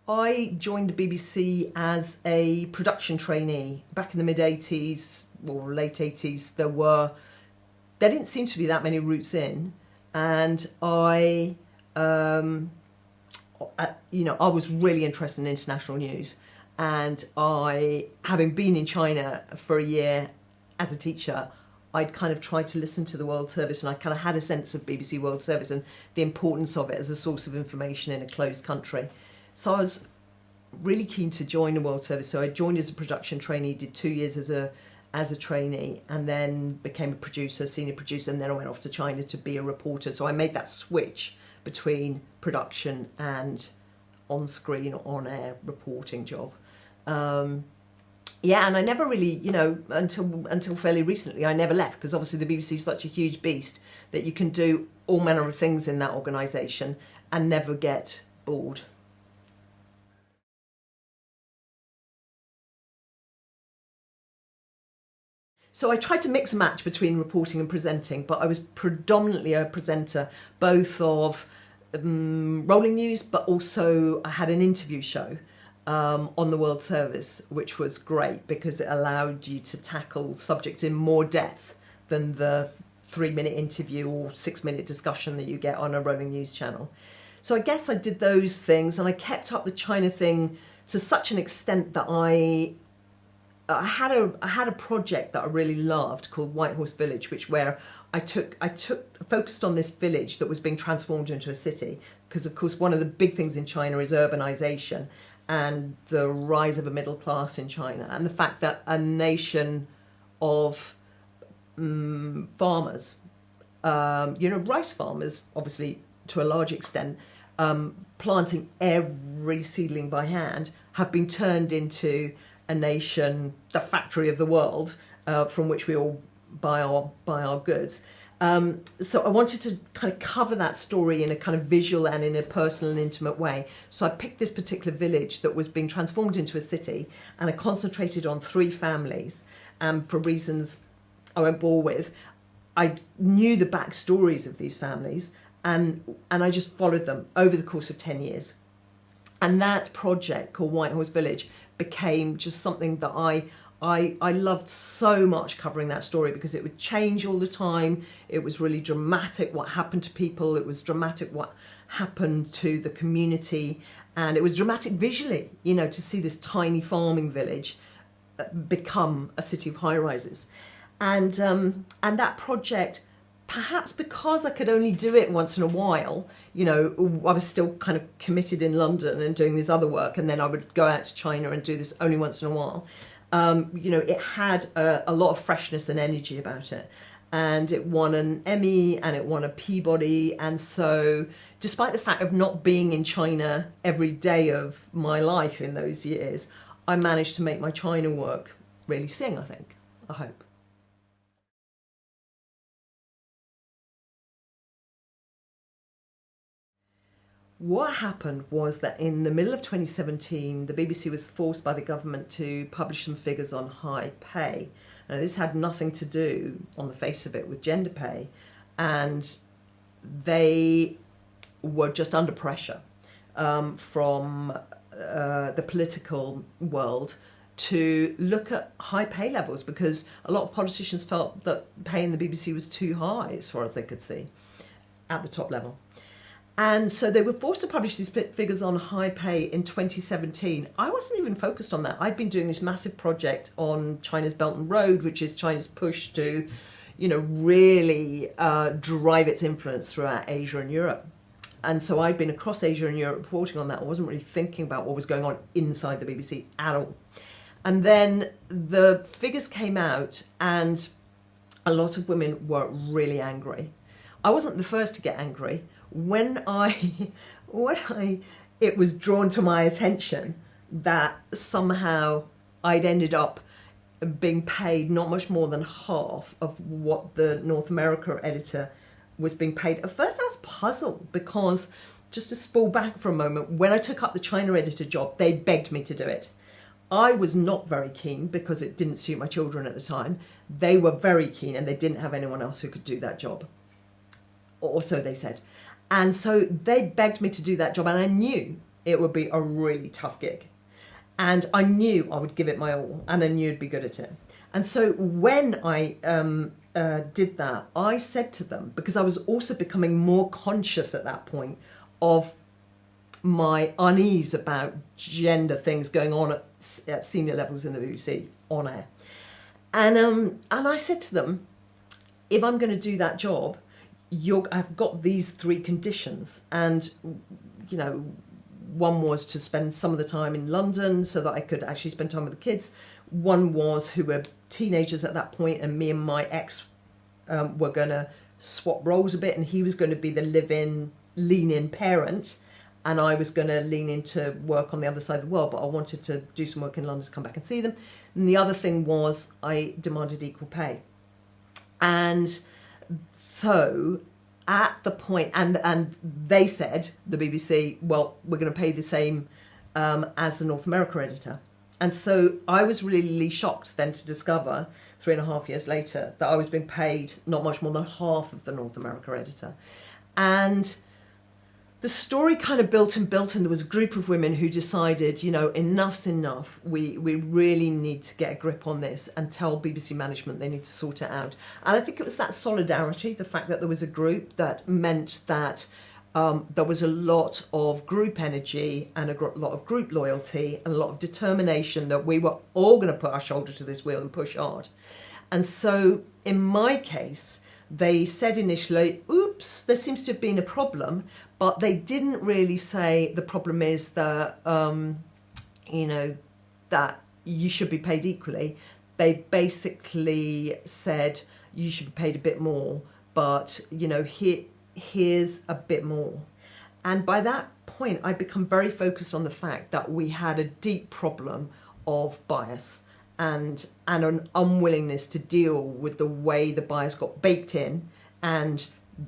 I joined the BBC as a production trainee back in the mid-80s or late 80s. There didn't seem to be that many routes in, and I was really interested in international news, and having been in China for a year as a teacher, I'd kind of tried to listen to the World Service, and I kind of had a sense of BBC World Service and the importance of it as a source of information in a closed country. So I was really keen to join the World Service. So I joined as a production trainee, did 2 years as a trainee, and then became a producer, senior producer, and then I went off to China to be a reporter. So I made that switch between production and on-screen or on-air reporting job. And I never really, until fairly recently, I never left, because obviously the BBC is such a huge beast that you can do all manner of things in that organisation and never get bored. So I tried to mix and match between reporting and presenting, but I was predominantly a presenter, both of rolling news, but also I had an interview show on the World Service, which was great because it allowed you to tackle subjects in more depth than the 3-minute interview or 6-minute discussion that you get on a rolling news channel. So I guess I did those things, and I kept up the China thing to such an extent that I had a project that I really loved called White Horse Village, where I focused on this village that was being transformed into a city, because of course one of the big things in China is urbanization and the rise of a middle class in China, and the fact that a nation of farmers, rice farmers, obviously to a large extent, planting every seedling by hand, have been turned into a nation, the factory of the world, from which we all buy our goods. So I wanted to kind of cover that story in a kind of visual and in a personal and intimate way. So I picked this particular village that was being transformed into a city, and I concentrated on 3 families. For reasons I won't bore with, I knew the backstories of these families, and I just followed them over the course of 10 years. And that project called White Horse Village became just something that I loved so much, covering that story, because it would change all the time. It was really dramatic what happened to people. It was dramatic what happened to the community. And it was dramatic visually, to see this tiny farming village become a city of high-rises. And that project, perhaps because I could only do it once in a while, I was still kind of committed in London and doing this other work, and then I would go out to China and do this only once in a while. It had a lot of freshness and energy about it, and it won an Emmy and it won a Peabody. And so, despite the fact of not being in China every day of my life in those years, I managed to make my China work really sing, I hope. What happened was that in the middle of 2017, the BBC was forced by the government to publish some figures on high pay. Now, this had nothing to do, on the face of it, with gender pay, and they were just under pressure from the political world to look at high pay levels, because a lot of politicians felt that pay in the BBC was too high, as far as they could see, at the top level. And so they were forced to publish these figures on high pay in 2017. I wasn't even focused on that. I'd been doing this massive project on China's Belt and Road, which is China's push to, really drive its influence throughout Asia and Europe. And so I'd been across Asia and Europe reporting on that. I wasn't really thinking about what was going on inside the BBC at all. And then the figures came out, and a lot of women were really angry. I wasn't the first to get angry. When it was drawn to my attention that somehow I'd ended up being paid not much more than half of what the North America editor was being paid, at first I was puzzled, because, just to spool back for a moment, when I took up the China editor job, they begged me to do it. I was not very keen because it didn't suit my children at the time. They were very keen, and they didn't have anyone else who could do that job, or so they said. And so they begged me to do that job, and I knew it would be a really tough gig. And I knew I would give it my all, and I knew I'd be good at it. And so when I did that, I said to them, because I was also becoming more conscious at that point of my unease about gender things going on at senior levels in the BBC on air. And I said to them, if I'm going to do that job, I've got these 3 conditions. And, you know, one was to spend some of the time in London so that I could actually spend time with the kids. One was who were teenagers at that point, and me and my ex were going to swap roles a bit, and he was going to be the live-in, lean-in parent, and I was going to lean into work on the other side of the world, but I wanted to do some work in London to come back and see them. And the other thing was I demanded equal pay. And so at the point, and they said, the BBC, well, we're going to pay the same as the North America editor. And so I was really shocked then to discover 3.5 years later that I was being paid not much more than half of the North America editor. And the story kind of built, and there was a group of women who decided, you know, enough's enough. We really need to get a grip on this and tell BBC management they need to sort it out. And I think it was that solidarity, the fact that there was a group, that meant that there was a lot of group energy and a lot of group loyalty and a lot of determination that we were all going to put our shoulder to this wheel and push hard. And so in my case, they said initially, oops, there seems to have been a problem, but they didn't really say the problem is that, you know, that you should be paid equally. They basically said you should be paid a bit more, but, you know, here's a bit more. And by that point, I'd become very focused on the fact that we had a deep problem of bias and an unwillingness to deal with the way the bias got baked in and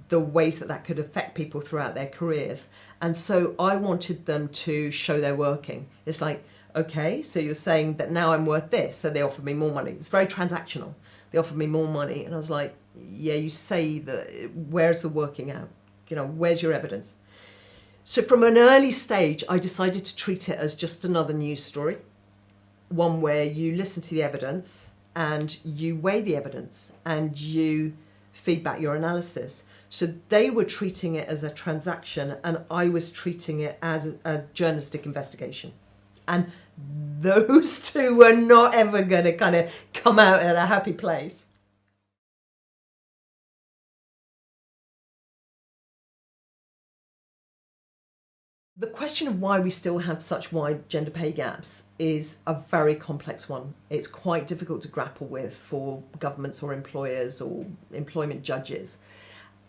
the ways that could affect people throughout their careers. And so I wanted them to show they're working. It's like, okay, so you're saying that now I'm worth this, so they offered me more money. It's very transactional. They offered me more money, and I was like, yeah, you say that, where's the working out? You know, where's your evidence? So from an early stage, I decided to treat it as just another news story, one where you listen to the evidence and you weigh the evidence and you feedback your analysis. So they were treating it as a transaction and I was treating it as a journalistic investigation. And those two were not ever going to kind of come out at a happy place. The question of why we still have such wide gender pay gaps is a very complex one. It's quite difficult to grapple with for governments or employers or employment judges.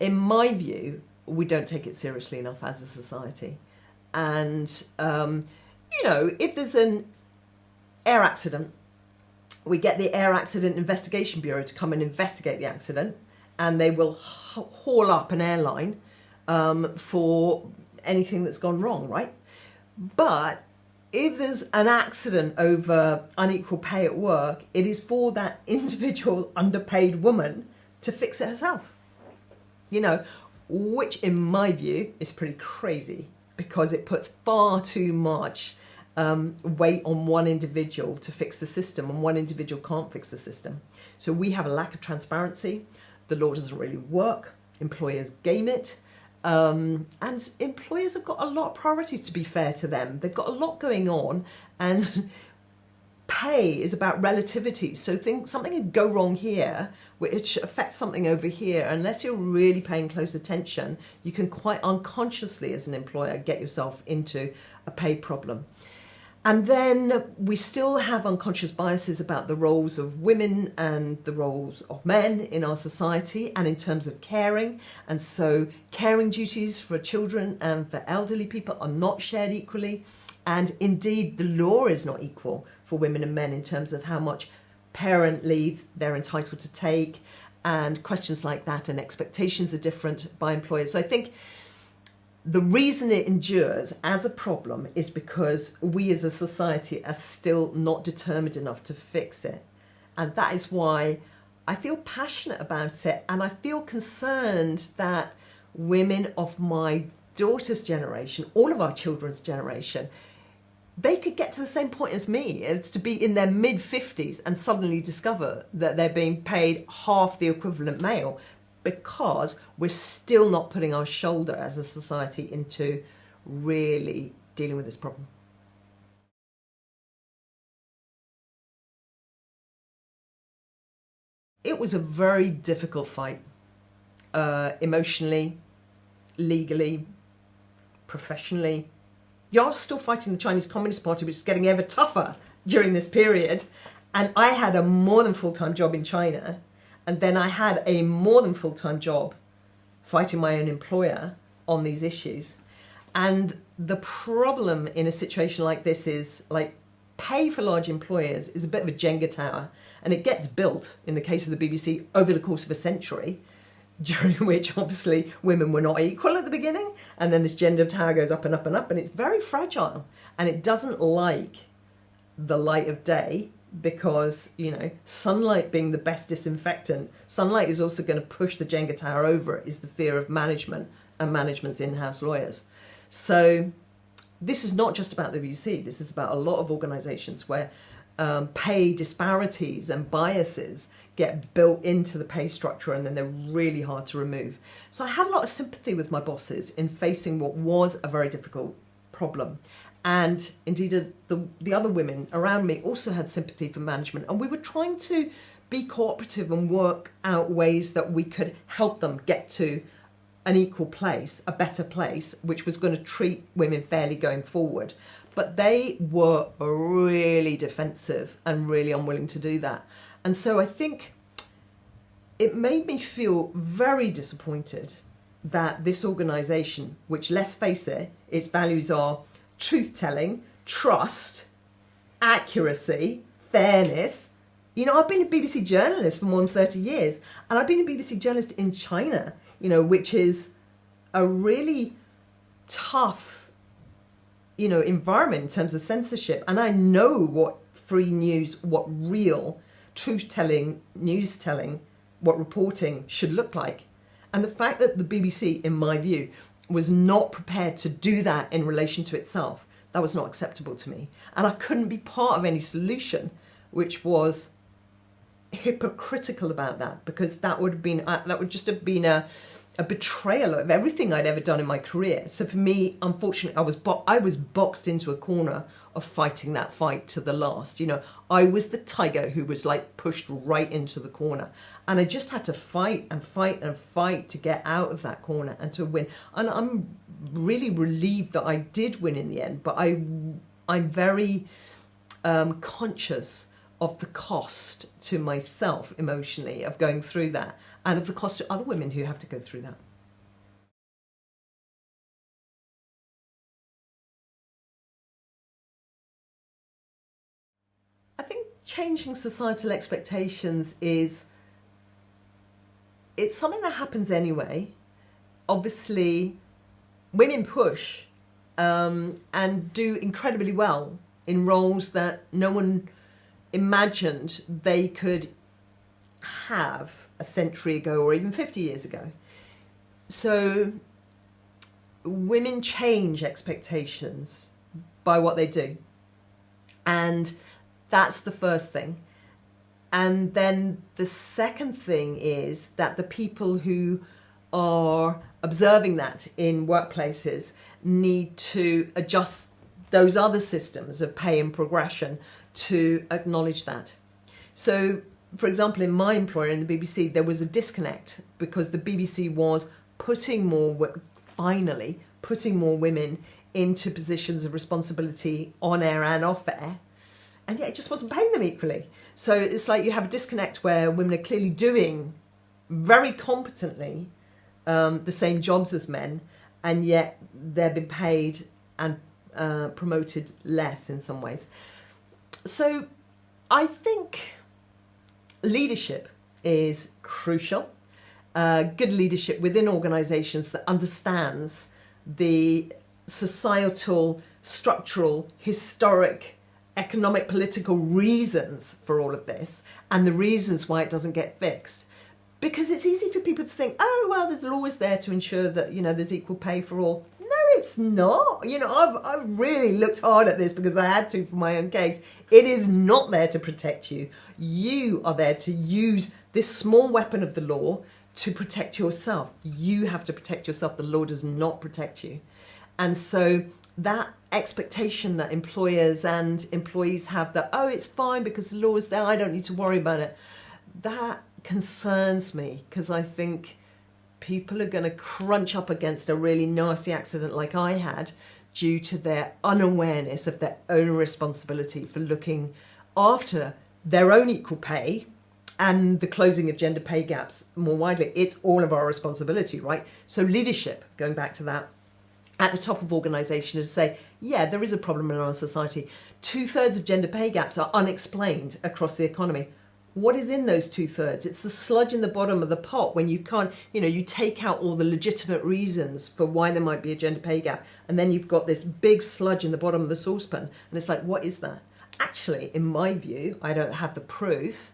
In my view, we don't take it seriously enough as a society. And, you know, if there's an air accident, we get the Air Accident Investigation Bureau to come and investigate the accident, and they will haul up an airline for anything that's gone wrong, right? But if there's an accident over unequal pay at work, it is for that individual underpaid woman to fix it herself. You know, which in my view is pretty crazy because it puts far too much weight on one individual to fix the system, and one individual can't fix the system. So we have a lack of transparency. The law doesn't really work. Employers game it. And employers have got a lot of priorities, to be fair to them. They've got a lot going on, and pay is about relativity. So something could go wrong here, which affects something over here. Unless you're really paying close attention, you can quite unconsciously, as an employer, get yourself into a pay problem. And then we still have unconscious biases about the roles of women and the roles of men in our society and in terms of caring. And so caring duties for children and for elderly people are not shared equally. And indeed, the law is not equal for women and men in terms of how much parent leave they're entitled to take. And questions like that and expectations are different by employers. So I think the reason it endures as a problem is because we as a society are still not determined enough to fix it. And that is why I feel passionate about it, and I feel concerned that women of my daughter's generation, all of our children's generation, they could get to the same point as me. It's to be in their mid-50s and suddenly discover that they're being paid half the equivalent male, because we're still not putting our shoulder as a society into really dealing with this problem. It was a very difficult fight, emotionally, legally, professionally. You're still fighting the Chinese Communist Party, which is getting ever tougher during this period. And I had a more than full-time job in China. And then I had a more than full-time job fighting my own employer on these issues. And the problem in a situation like this is, like, pay for large employers is a bit of a Jenga tower. And it gets built, in the case of the BBC, over the course of a century, during which obviously women were not equal at the beginning, and then this gender tower goes up and up and up, and it's very fragile, and it doesn't like the light of day, because, you know, sunlight being the best disinfectant, sunlight is also going to push the Jenga tower over it, is the fear of management and management's in-house lawyers. So this is not just about the BBC, this is about a lot of organisations where pay disparities and biases get built into the pay structure, and then they're really hard to remove. So I had a lot of sympathy with my bosses in facing what was a very difficult problem. And indeed, the other women around me also had sympathy for management. And we were trying to be cooperative and work out ways that we could help them get to an equal place, a better place, which was going to treat women fairly going forward. But they were really defensive and really unwilling to do that. And so I think it made me feel very disappointed that this organisation, which, let's face it, its values are truth-telling, trust, accuracy, fairness. You know, I've been a BBC journalist for more than 30 years, and I've been a BBC journalist in China, you know, which is a really tough, you know, environment in terms of censorship. And I know what free news, what real truth-telling, news-telling, what reporting should look like. And the fact that the BBC, in my view, was not prepared to do that in relation to itself, that was not acceptable to me. And I couldn't be part of any solution which was hypocritical about that, because that would just have been a betrayal of everything I'd ever done in my career. So for me, unfortunately, I was boxed into a corner of fighting that fight to the last. You know, I was the tiger who was like pushed right into the corner, and I just had to fight and fight and fight to get out of that corner and to win. And I'm really relieved that I did win in the end, but I'm very conscious of the cost to myself emotionally of going through that, and of the cost to other women who have to go through that. I think changing societal expectations it's something that happens anyway. Obviously, women push and do incredibly well in roles that no one imagined they could have a century ago or even 50 years ago. So women change expectations by what they do. And that's the first thing. And then the second thing is that the people who are observing that in workplaces need to adjust those other systems of pay and progression to acknowledge that. So, for example, in my employer in the BBC, there was a disconnect because the BBC was finally putting more women into positions of responsibility on air and off air, and yet it just wasn't paying them equally. So it's like you have a disconnect where women are clearly doing very competently the same jobs as men, and yet they're being paid and promoted less in some ways. So I think leadership is crucial. Good leadership within organisations that understands the societal, structural, historic, economic, political reasons for all of this and the reasons why it doesn't get fixed. Because it's easy for people to think, oh, well, there's laws there to ensure that, you know, there's equal pay for all. it's not. You know, I've really looked hard at this because I had to for my own case. It is not there to protect you. You are there to use this small weapon of the law to protect yourself. You have to protect yourself. The law does not protect you. And so that expectation that employers and employees have that, oh, it's fine because the law is there, I don't need to worry about it, that concerns me, because I think people are going to crunch up against a really nasty accident like I had due to their unawareness of their own responsibility for looking after their own equal pay and the closing of gender pay gaps more widely. It's all of our responsibility, right? So leadership, going back to that, at the top of organisation is to say, yeah, there is a problem in our society. 2/3 of gender pay gaps are unexplained across the economy. What is in those 2/3? It's the sludge in the bottom of the pot when you can't, you know, you take out all the legitimate reasons for why there might be a gender pay gap, and then you've got this big sludge in the bottom of the saucepan, and it's like, what is that? Actually, in my view, I don't have the proof,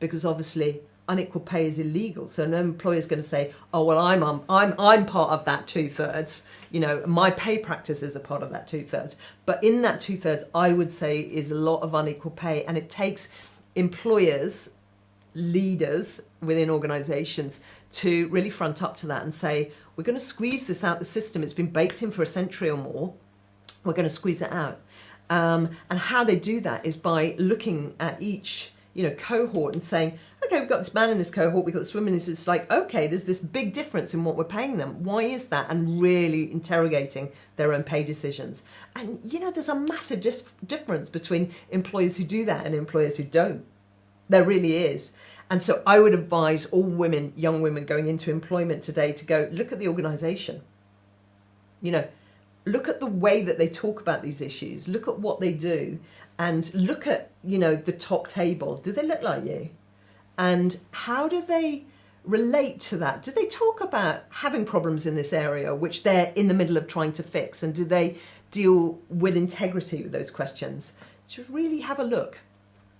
because obviously unequal pay is illegal. So no employer is going to say, oh, well, I'm part of that 2/3. You know, my pay practices are part of that 2/3. But in that 2/3, I would say is a lot of unequal pay, and it takes employers, leaders within organisations to really front up to that and say, we're going to squeeze this out the system. It's been baked in for a century or more. We're going to squeeze it out. And how they do that is by looking at each, you know, cohort and saying, okay, we've got this man in this cohort, we've got this woman. It's like, okay, there's this big difference in what we're paying them. Why is that? And really interrogating their own pay decisions. And, you know, there's a massive difference between employers who do that and employers who don't. There really is. And so I would advise all women, young women going into employment today to go, look at the organisation. You know, look at the way that they talk about these issues. Look at what they do. And look at, you know, the top table. Do they look like you? And how do they relate to that? Do they talk about having problems in this area, which they're in the middle of trying to fix? And do they deal with integrity with those questions? To really have a look,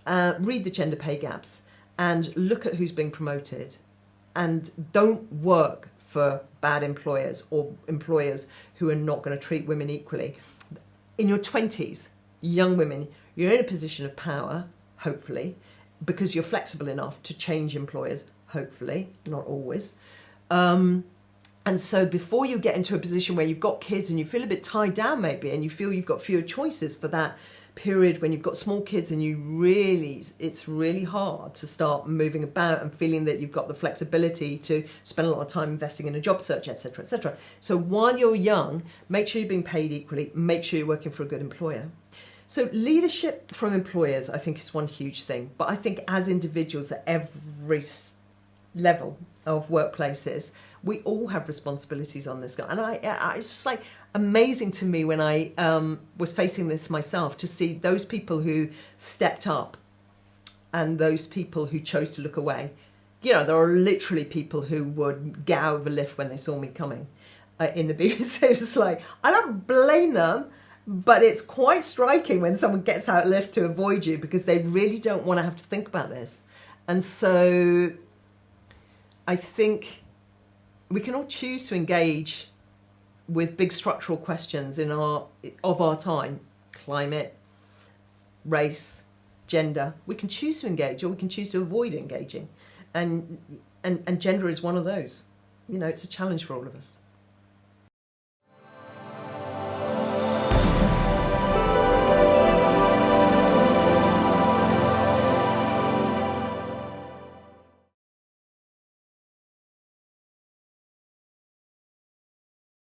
read the gender pay gaps and look at who's being promoted. And don't work for bad employers or employers who are not going to treat women equally. In your 20s, young women, you're in a position of power, hopefully, because you're flexible enough to change employers, hopefully, not always. And so before you get into a position where you've got kids and you feel a bit tied down maybe, and you feel you've got fewer choices for that period when you've got small kids and it's really hard to start moving about and feeling that you've got the flexibility to spend a lot of time investing in a job search, etc., etc. So while you're young, make sure you're being paid equally, make sure you're working for a good employer. So leadership from employers, I think, is one huge thing. But I think as individuals at every level of workplaces, we all have responsibilities on this. And it's just like amazing to me when I was facing this myself to see those people who stepped up and those people who chose to look away. You know, there are literally people who would get out of a lift when they saw me coming in the BBC. It's just like, I don't blame them. But it's quite striking when someone gets out of lift to avoid you because they really don't want to have to think about this. And so I think we can all choose to engage with big structural questions of our time: climate, race, gender. We can choose to engage, or we can choose to avoid engaging, and gender is one of those. You know, it's a challenge for all of us.